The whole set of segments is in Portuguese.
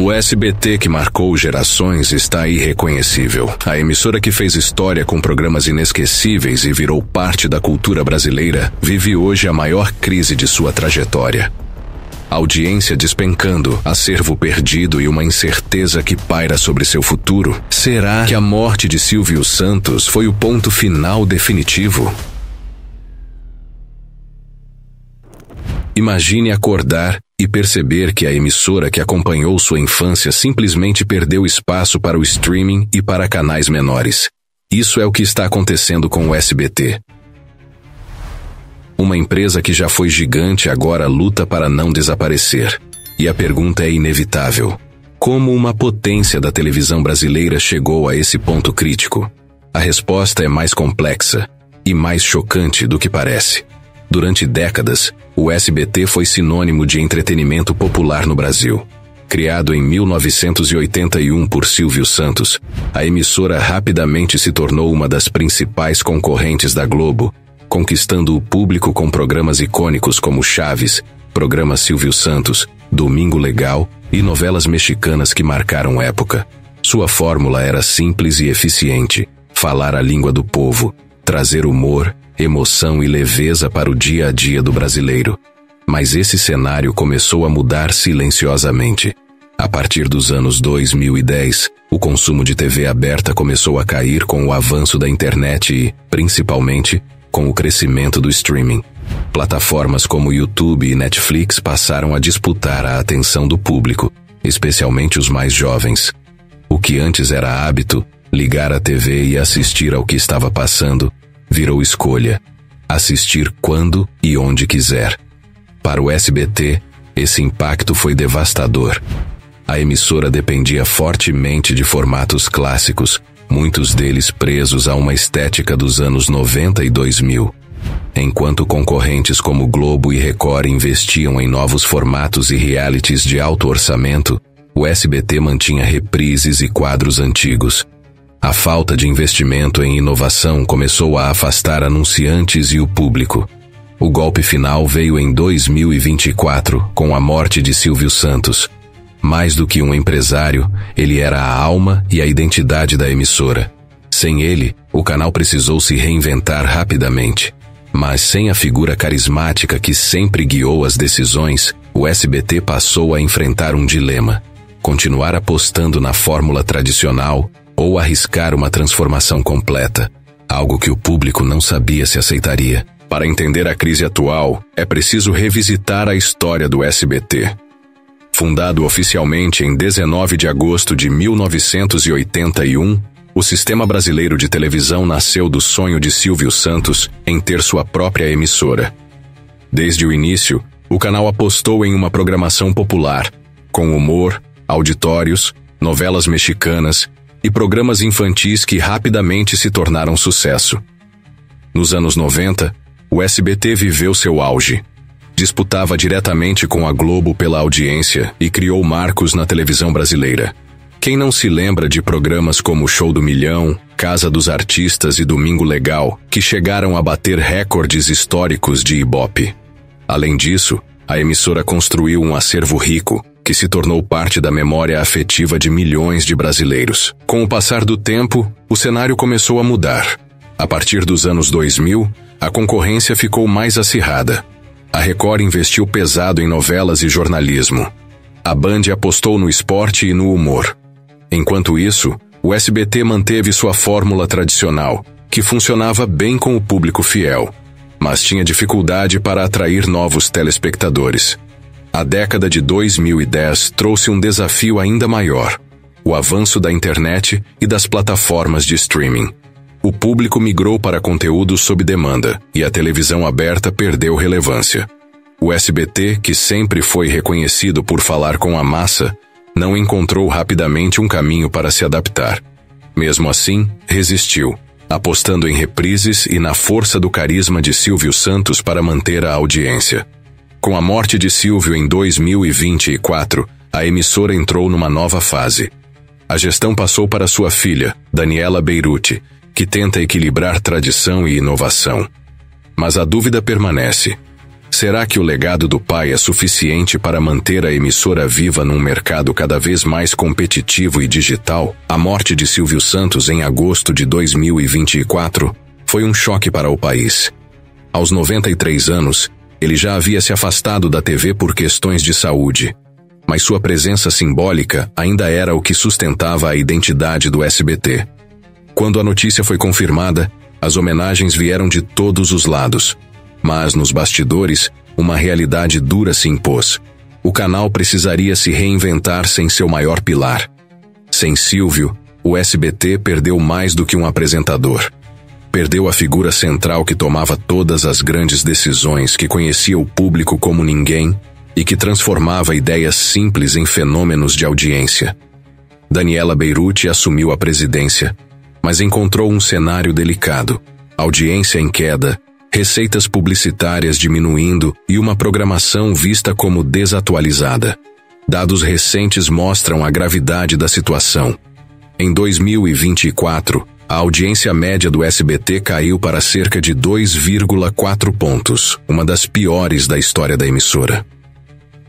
O SBT que marcou gerações está irreconhecível. A emissora que fez história com programas inesquecíveis e virou parte da cultura brasileira vive hoje a maior crise de sua trajetória. Audiência despencando, acervo perdido e uma incerteza que paira sobre seu futuro. Será que a morte de Silvio Santos foi o ponto final definitivo? Imagine acordar e perceber que a emissora que acompanhou sua infância simplesmente perdeu espaço para o streaming e para canais menores. Isso é o que está acontecendo com o SBT. Uma empresa que já foi gigante agora luta para não desaparecer. E a pergunta é inevitável. Como uma potência da televisão brasileira chegou a esse ponto crítico? A resposta é mais complexa e mais chocante do que parece. Durante décadas, o SBT foi sinônimo de entretenimento popular no Brasil. Criado em 1981 por Silvio Santos, a emissora rapidamente se tornou uma das principais concorrentes da Globo, conquistando o público com programas icônicos como Chaves, Programa Silvio Santos, Domingo Legal e novelas mexicanas que marcaram época. Sua fórmula era simples e eficiente: falar a língua do povo, trazer humor, emoção e leveza para o dia a dia do brasileiro. Mas esse cenário começou a mudar silenciosamente. A partir dos anos 2010, o consumo de TV aberta começou a cair com o avanço da internet e, principalmente, com o crescimento do streaming. Plataformas como YouTube e Netflix passaram a disputar a atenção do público, especialmente os mais jovens. O que antes era hábito, ligar a TV e assistir ao que estava passando, virou escolha: assistir quando e onde quiser. Para o SBT, esse impacto foi devastador. A emissora dependia fortemente de formatos clássicos, muitos deles presos a uma estética dos anos 90 e 2000. Enquanto concorrentes como Globo e Record investiam em novos formatos e realities de alto orçamento, o SBT mantinha reprises e quadros antigos. A falta de investimento em inovação começou a afastar anunciantes e o público. O golpe final veio em 2024, com a morte de Silvio Santos. Mais do que um empresário, ele era a alma e a identidade da emissora. Sem ele, o canal precisou se reinventar rapidamente. Mas sem a figura carismática que sempre guiou as decisões, o SBT passou a enfrentar um dilema: continuar apostando na fórmula tradicional ou arriscar uma transformação completa, algo que o público não sabia se aceitaria. Para entender a crise atual, é preciso revisitar a história do SBT. Fundado oficialmente em 19 de agosto de 1981, o Sistema Brasileiro de Televisão nasceu do sonho de Silvio Santos em ter sua própria emissora. Desde o início, o canal apostou em uma programação popular, com humor, auditórios, novelas mexicanas e programas infantis que rapidamente se tornaram sucesso. Nos anos 90, o SBT viveu seu auge. Disputava diretamente com a Globo pela audiência e criou marcos na televisão brasileira. Quem não se lembra de programas como Show do Milhão, Casa dos Artistas e Domingo Legal, que chegaram a bater recordes históricos de Ibope? Além disso, a emissora construiu um acervo rico, que se tornou parte da memória afetiva de milhões de brasileiros. Com o passar do tempo, o cenário começou a mudar. A partir dos anos 2000, a concorrência ficou mais acirrada. A Record investiu pesado em novelas e jornalismo. A Band apostou no esporte e no humor. Enquanto isso, o SBT manteve sua fórmula tradicional, que funcionava bem com o público fiel, mas tinha dificuldade para atrair novos telespectadores. A década de 2010 trouxe um desafio ainda maior: o avanço da internet e das plataformas de streaming. O público migrou para conteúdos sob demanda e a televisão aberta perdeu relevância. O SBT, que sempre foi reconhecido por falar com a massa, não encontrou rapidamente um caminho para se adaptar. Mesmo assim, resistiu, apostando em reprises e na força do carisma de Silvio Santos para manter a audiência. Com a morte de Silvio em 2024, a emissora entrou numa nova fase. A gestão passou para sua filha, Daniela Beirute, que tenta equilibrar tradição e inovação. Mas a dúvida permanece: Será que o legado do pai é suficiente para manter a emissora viva num mercado cada vez mais competitivo e digital? A morte de Silvio Santos em agosto de 2024 foi um choque para o país. Aos 93 anos, ele já havia se afastado da TV por questões de saúde, mas sua presença simbólica ainda era o que sustentava a identidade do SBT. Quando a notícia foi confirmada, as homenagens vieram de todos os lados. Mas, nos bastidores, uma realidade dura se impôs. O canal precisaria se reinventar sem seu maior pilar. Sem Silvio, o SBT perdeu mais do que um apresentador. Perdeu a figura central que tomava todas as grandes decisões, que conhecia o público como ninguém e que transformava ideias simples em fenômenos de audiência. Daniela Beirute assumiu a presidência, mas encontrou um cenário delicado: audiência em queda, receitas publicitárias diminuindo e uma programação vista como desatualizada. Dados recentes mostram a gravidade da situação. Em 2024, a audiência média do SBT caiu para cerca de 2,4 pontos, uma das piores da história da emissora.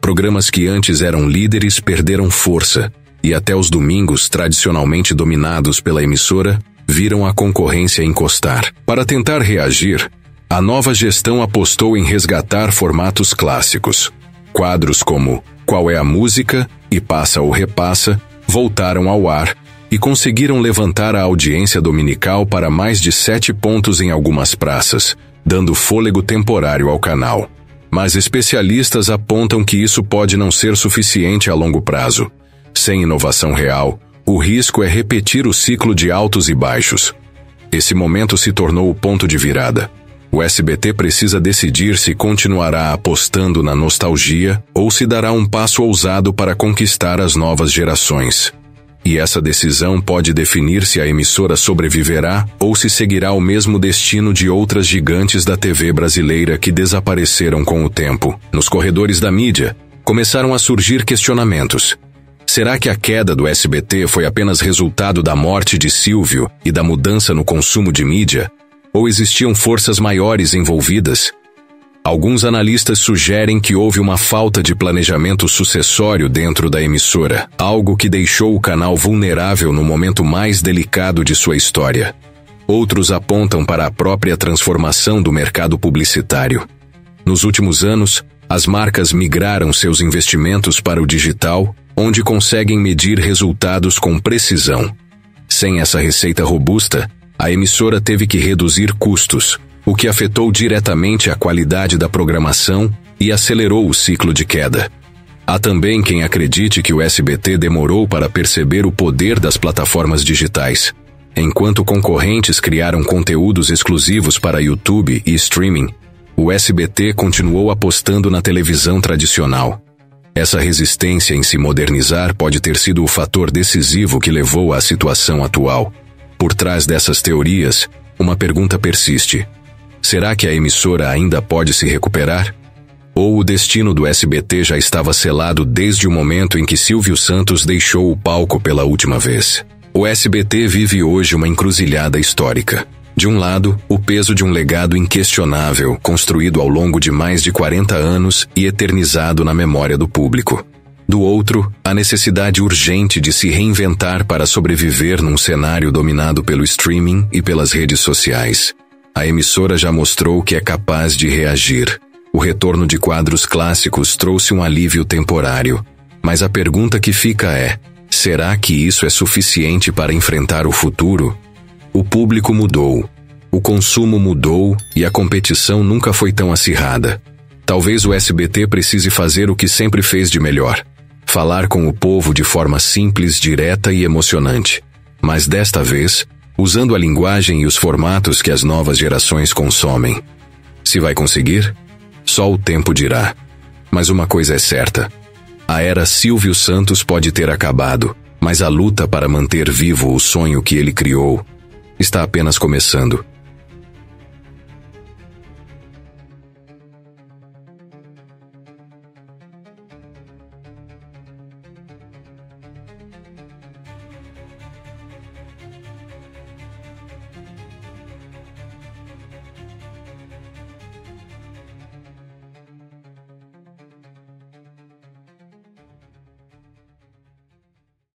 Programas que antes eram líderes perderam força, e até os domingos, tradicionalmente dominados pela emissora, viram a concorrência encostar. Para tentar reagir, a nova gestão apostou em resgatar formatos clássicos. Quadros como Qual é a Música e Passa ou Repassa voltaram ao ar e conseguiram levantar a audiência dominical para mais de 7 pontos em algumas praças, dando fôlego temporário ao canal. Mas especialistas apontam que isso pode não ser suficiente a longo prazo. Sem inovação real, o risco é repetir o ciclo de altos e baixos. Esse momento se tornou o ponto de virada. O SBT precisa decidir se continuará apostando na nostalgia ou se dará um passo ousado para conquistar as novas gerações. E essa decisão pode definir se a emissora sobreviverá ou se seguirá o mesmo destino de outras gigantes da TV brasileira que desapareceram com o tempo. Nos corredores da mídia, começaram a surgir questionamentos. Será que a queda do SBT foi apenas resultado da morte de Silvio e da mudança no consumo de mídia? Ou existiam forças maiores envolvidas? Alguns analistas sugerem que houve uma falta de planejamento sucessório dentro da emissora, algo que deixou o canal vulnerável no momento mais delicado de sua história. Outros apontam para a própria transformação do mercado publicitário. Nos últimos anos, as marcas migraram seus investimentos para o digital, onde conseguem medir resultados com precisão. Sem essa receita robusta, a emissora teve que reduzir custos, o que afetou diretamente a qualidade da programação e acelerou o ciclo de queda. Há também quem acredite que o SBT demorou para perceber o poder das plataformas digitais. Enquanto concorrentes criaram conteúdos exclusivos para YouTube e streaming, o SBT continuou apostando na televisão tradicional. Essa resistência em se modernizar pode ter sido o fator decisivo que levou à situação atual. Por trás dessas teorias, uma pergunta persiste: será que a emissora ainda pode se recuperar? Ou o destino do SBT já estava selado desde o momento em que Silvio Santos deixou o palco pela última vez? O SBT vive hoje uma encruzilhada histórica. De um lado, o peso de um legado inquestionável, construído ao longo de mais de 40 anos e eternizado na memória do público. Do outro, a necessidade urgente de se reinventar para sobreviver num cenário dominado pelo streaming e pelas redes sociais. A emissora já mostrou que é capaz de reagir. O retorno de quadros clássicos trouxe um alívio temporário. Mas a pergunta que fica é: será que isso é suficiente para enfrentar o futuro? O público mudou, o consumo mudou e a competição nunca foi tão acirrada. Talvez o SBT precise fazer o que sempre fez de melhor: falar com o povo de forma simples, direta e emocionante. Mas desta vez, usando a linguagem e os formatos que as novas gerações consomem. Se vai conseguir? Só o tempo dirá. Mas uma coisa é certa: a era Silvio Santos pode ter acabado, mas a luta para manter vivo o sonho que ele criou está apenas começando.